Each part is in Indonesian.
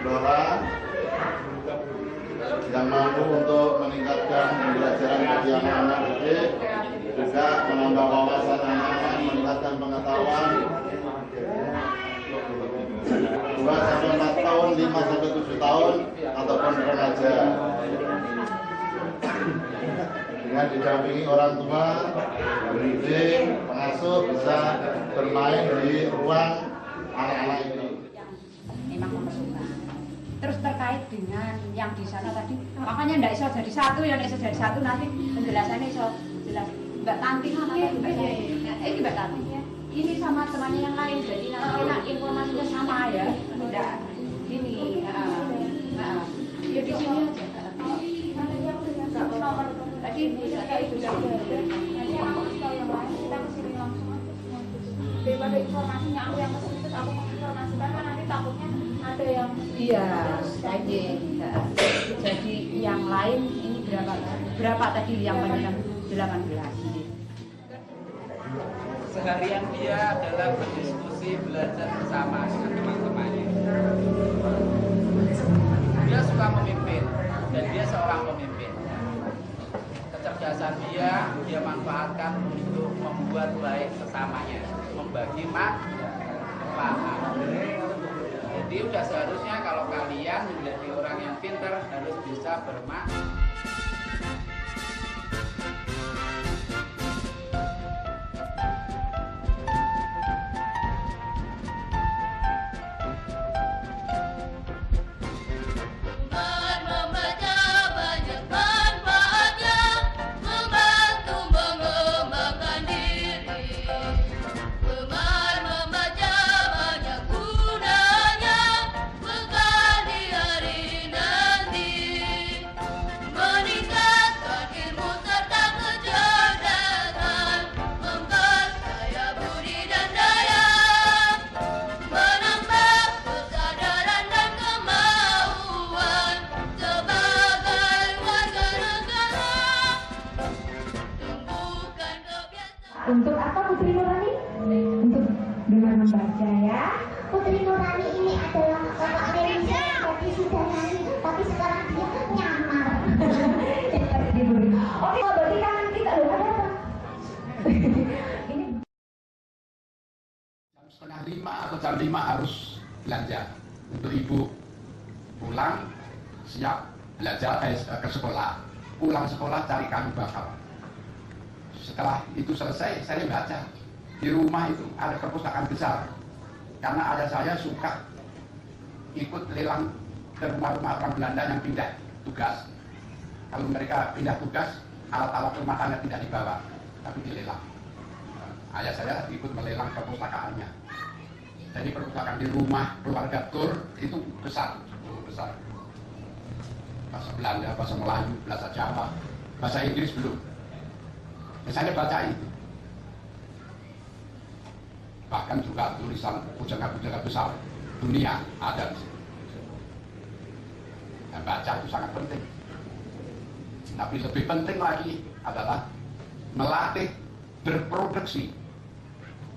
Blora yang mampu untuk meningkatkan pembelajaran bagi anak-anak didik, juga menambah wawasan anak-anak, meningkatkan pengetahuan 2-4 tahun, 5-7 tahun, ataupun remaja. Dengan didampingi orang tua, pendidik, pengasuh bisa bermain di ruang anak-anak ini. Memang memerlukan. Terus terkait dengan yang di sana tadi, makanya ndak iso jadi satu, yang iso jadi satu nanti penjelasannya iso jelas. Mbak Tanti namanya Mbak Tanti. Ini Mbak Tanti. Ini sama temannya yang lain, jadi nanti kita informasinya sama ya. Ndak ini. Ya di sini aja. Tadi itu nanti aku kalau yang lain kita kesini langsung aja. Daripada informasinya aku yang kesini terus aku menginformasikan kan nanti takutnya ada yang jadi yang lain ini berapa tadi yang panjang 18. Seharian dia adalah berdiskusi, belajar bersama dengan teman-temannya. Dia suka memimpin dan dia seorang pemimpin. Kecerdasan dia manfaatkan untuk membuat baik sesamanya, membagi manfaat. Jadi udah seharusnya kalau kalian menjadi orang yang pintar harus bisa bermanfaat. Untuk apa Putri Nurani? Untuk dengan membaca ya. Putri Nurani ini adalah kakak Melisa yang tadi sudah nyanyi, tapi sekarang dia nyamar. Oke, berarti kan kita ada apa? Ini Jam setengah 5 atau jam 5 harus belanja untuk ibu pulang siap belajar ke sekolah. Pulang sekolah cari kayu bakar. Setelah itu selesai, saya baca. Di rumah itu ada perpustakaan besar. Karena ada saya suka ikut lelang ke rumah-rumah orang Belanda yang pindah tugas. Kalau mereka pindah tugas, alat-alat rumah tangga tidak dibawa, tapi dilelang. Ayah saya ikut melelang perpustakaannya. Jadi perpustakaan di rumah keluarga Tur itu besar. Bahasa Belanda, bahasa Melayu, bahasa Jawa, bahasa Inggris belum. Saya baca itu. Bahkan juga tulisan pujangga-pujangga besar dunia ada di situ. Dan baca itu sangat penting. Tapi lebih penting lagi adalah melatih berproduksi.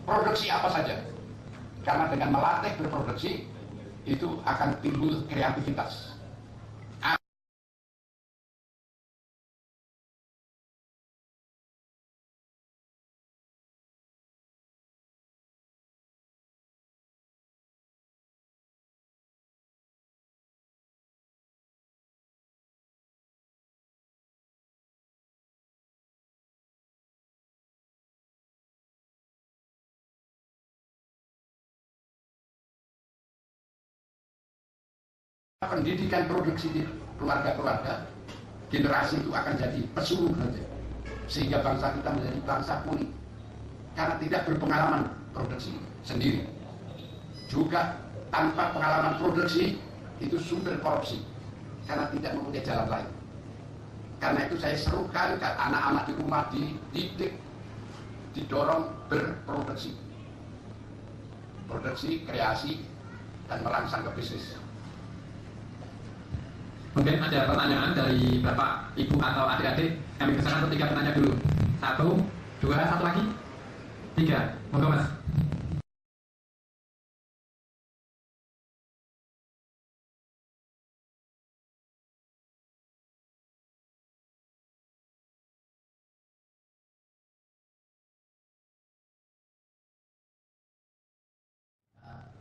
Produksi apa saja. Karena dengan melatih berproduksi itu akan timbul kreativitas. Pendidikan produksi di keluarga-keluarga generasi itu akan jadi pesuruh nanti, sehingga bangsa kita menjadi bangsa pulih karena tidak berpengalaman produksi sendiri. Juga tanpa pengalaman produksi itu sumber korupsi karena tidak mempunyai jalan lain. Karena itu saya serukan anak-anak di rumah dididik, didorong berproduksi, produksi, kreasi, dan merangsang ke bisnis. Mungkin ada pertanyaan dari Bapak, Ibu, atau adik-adik. Kami persilakan untuk 3 penanya dulu. 1, 2, 1 lagi. 3. Monggo Mas.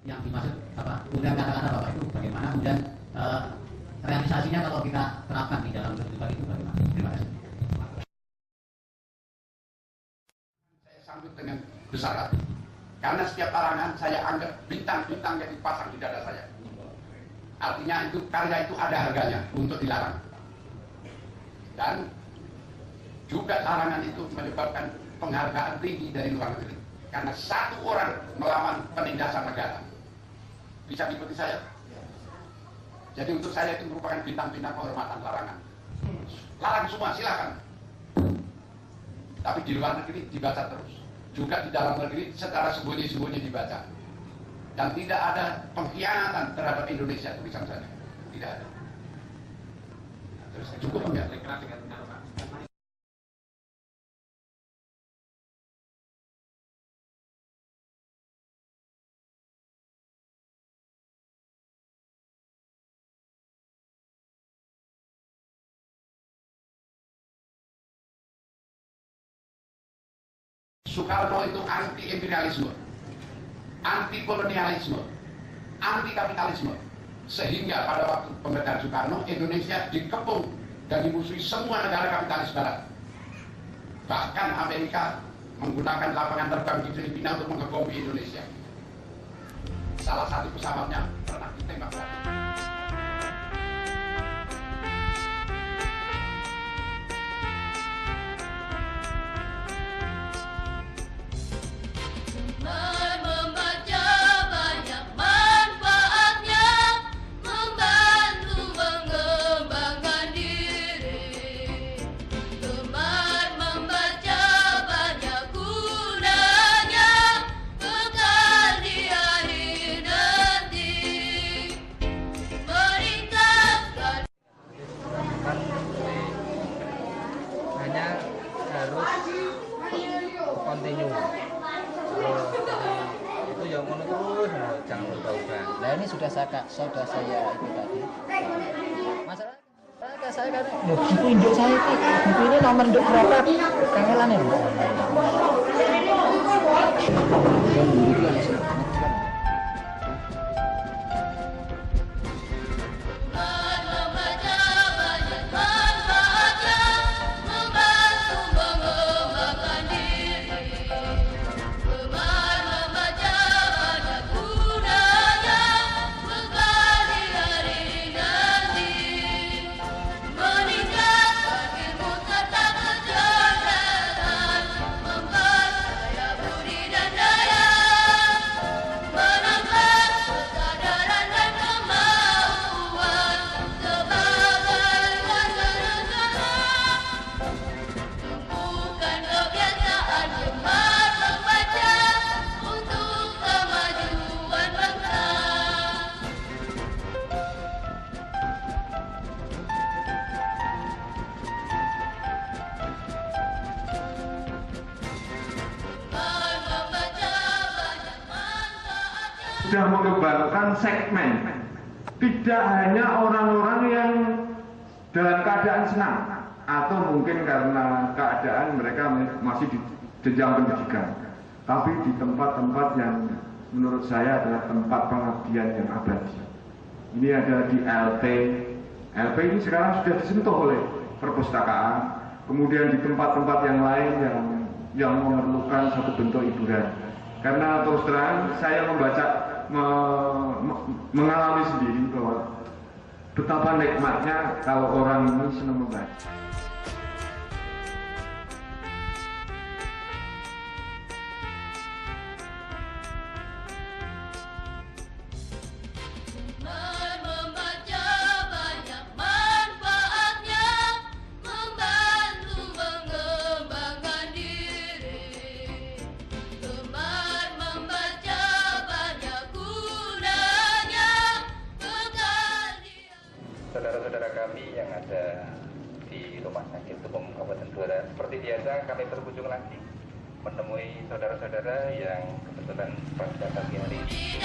yang dimaksud kemudian kata-kata Bapak itu bagaimana, kemudian realisasinya kalau kita terapkan di dalam kehidupan itu bagaimana? Terima kasih. Saya sambut dengan besar hati. Karena setiap larangan saya anggap bintang-bintang yang dipasang di dada saya. Artinya itu karya itu ada harganya untuk dilarang. Dan juga larangan itu menyebabkan penghargaan tinggi dari luar negeri. Karena satu orang melawan penindasan negara. Bisa diikuti saya? Jadi untuk saya itu merupakan bintang-bintang kehormatan larangan. Larang semua, silakan. Tapi di luar negeri dibaca terus. Juga di dalam negeri secara sembunyi-sembunyi dibaca. Dan tidak ada pengkhianatan terhadap Indonesia tulisan saya. Tidak ada. Terus cukup ya. Soekarno itu anti imperialisme, anti kolonialisme, anti kapitalisme, sehingga pada waktu pemerintahan Soekarno Indonesia dikepung dan dimusuhi semua negara kapitalis barat. Bahkan Amerika menggunakan lapangan terbang di Filipina untuk mengebom Indonesia. Salah satu pesawatnya pernah ditembak. Continue. Itu yang mau terus, jangan berubah-ubah. Nah ini sudah saya itu tadi. Masalah saya kan buku induk saya itu buku ini nomor induk berapa? Kangelan ya. Yang dulu itu sudah mengembangkan segmen, tidak hanya orang-orang yang dalam keadaan senang atau mungkin karena keadaan mereka masih di jenjang pendidikan, tapi di tempat-tempat yang menurut saya adalah tempat pengabdian yang abadi. Ini ada di LP ini sekarang sudah disentuh oleh perpustakaan, kemudian di tempat-tempat yang lain yang memerlukan satu bentuk hiburan. Karena terus terang saya mengalami sendiri bahwa betapa nikmatnya kalau orang ini senang membaca. Saudara-saudara kami yang ada di Rumah Sakit Umum Kabupaten Blora, seperti biasa kami berkunjung lagi menemui saudara-saudara yang kebetulan pada pagi hari ini.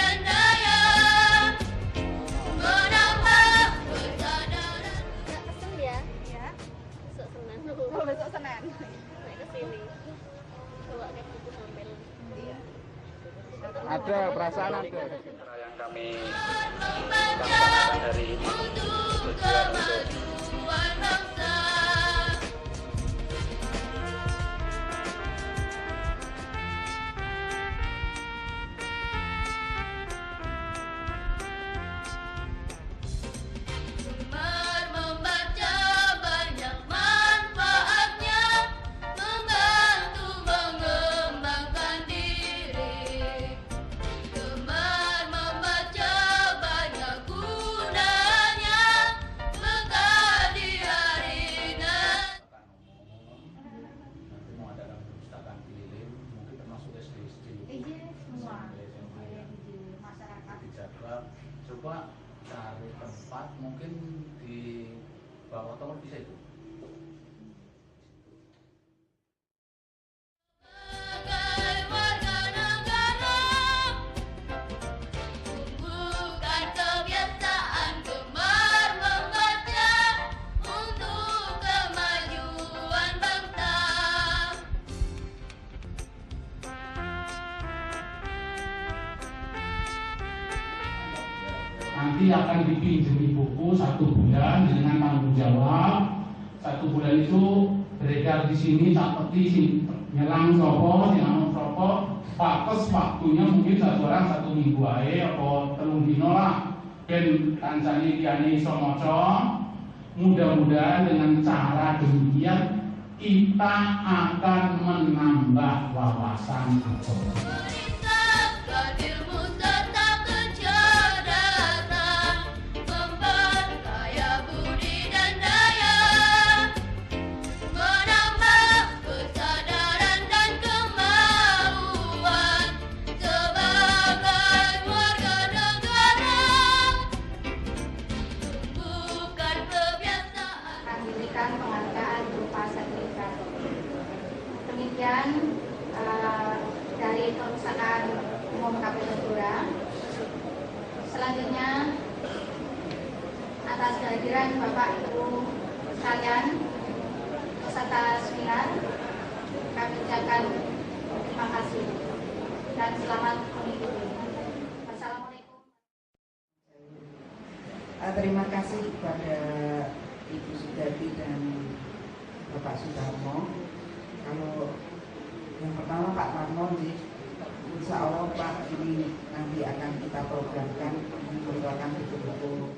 Pesen ya? Ya. Besok Senin. Oh, besok Senin. Naik ke sini. Bawa kayak buku sampel. Iya. Ada perasaan Cara yang kami laksanakan hari ini tujuan untuk coba cari tempat mungkin di bawah tower bisa itu. Nanti akan dipinjami buku 1 bulan dengan tanggung jawab. 1 bulan itu beredar di sini, seperti nyelang sopo, sinang sopo, pates waktunya mungkin 1 orang 1 minggu aja, atau 3 dino lah. Ben kancane kiyane iso maca. Mudah-mudahan dengan cara demikian kita akan menambah wawasan agama. Penghargaan berupa sertifikat. Demikian dari Perusahaan Umum KPU. Selanjutnya atas kehadiran Bapak Ibu sekalian peserta seminar, kami ucapkan terima kasih dan selamat mengikuti. Wassalamualaikum. Terima kasih kepada Ibu Sudati dan Bapak Sudarmo. Kalau yang pertama Pak Tarno, insya Allah Pak, ini nanti akan kita programkan mengeluarkan buku-buku.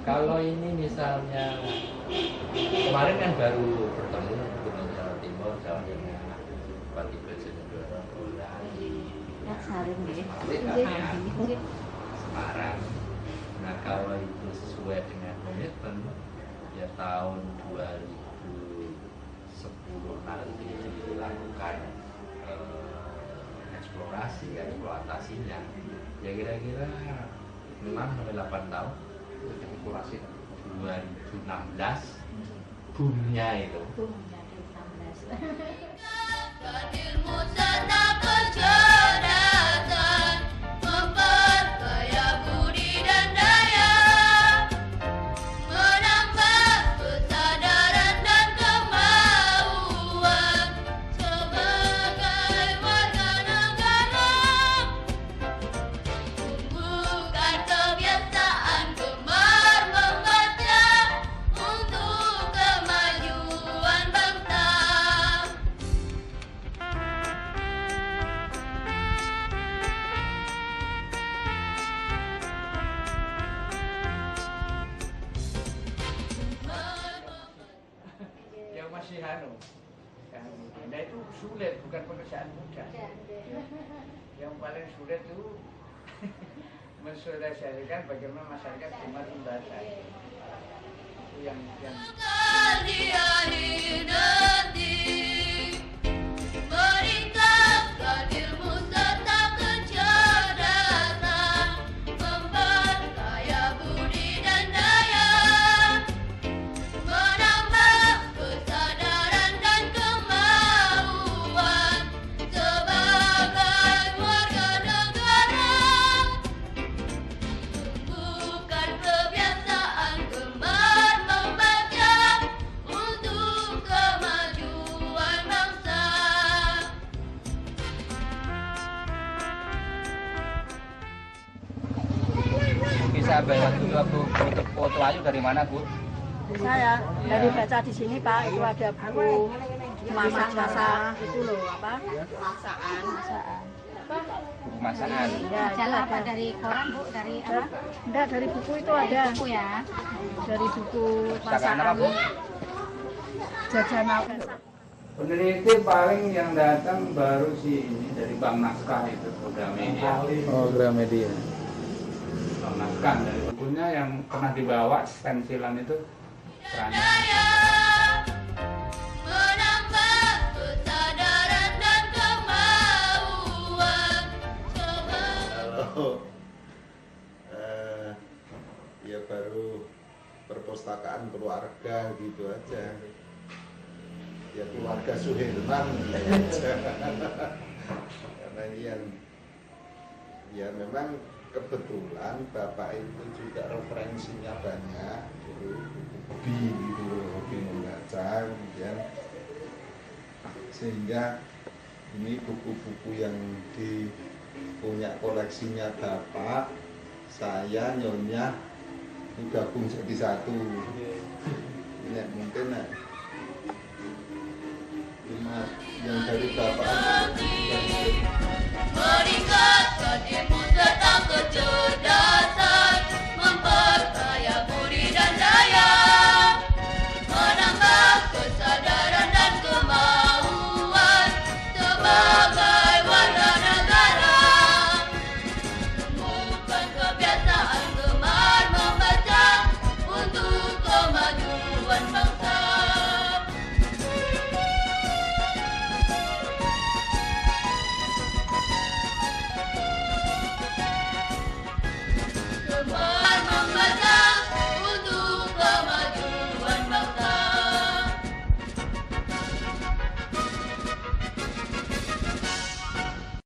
Kalau ini misalnya kemarin kan baru bertemu Gubernur Jawa Timur, Jawa Tengah, Bupati Bojonegoro, Semarang. Nah kalau itu sesuai dengan komitmen, ya tahun 2010 nanti dilakukan eksplorasi, eksploitasinya. Ya kira-kira 6-8 tahun eksplorasi 2016 boomnya itu. Memperkaya budi dan daya. masih nah itu sulit, bukan pekerjaan mudah. Yang paling sulit itu mensosialisasikan bagaimana masyarakat cuma membaca. Itu yang meningkatkan ilmu serta kecerdasan, memperkaya budi dan daya, menambah kesadaran dan kemauan sebagai warga negara, bukan kebiasaan gemar membaca untuk kemajuan bangsa. Bisa bantu untuk foto Ayu dari mana, Bu? Saya dari baca di sini, Pak, itu ada buku masak-masak itu loh, apa? Masakan. Buku masakan. Ya, Majalah apa dari koran, Bu? Dari apa? Enggak, dari buku itu ada. Buku ya. Dari buku Masakan apa, Bu? Jajanan. peneliti paling yang datang baru si ini dari Bang Naskah itu Gramedia. Oh, Gramedia. Bang Naskah dari bukunya yang pernah dibawa stensilan itu Kerana. Menambah kesadaran dan kemauan. Kalau ya baru perpustakaan keluarga gitu aja, ya keluarga Suherman gitu aja. Karena ini yang ya memang kebetulan bapak itu juga referensinya banyak, hobi gitu, hobi membaca, kemudian sehingga ini buku-buku yang punya koleksinya bapak, saya, nyonya itu gabung jadi satu. Ini mungkin yang dari bapak Meningkatkan ilmu serta kecerdasan.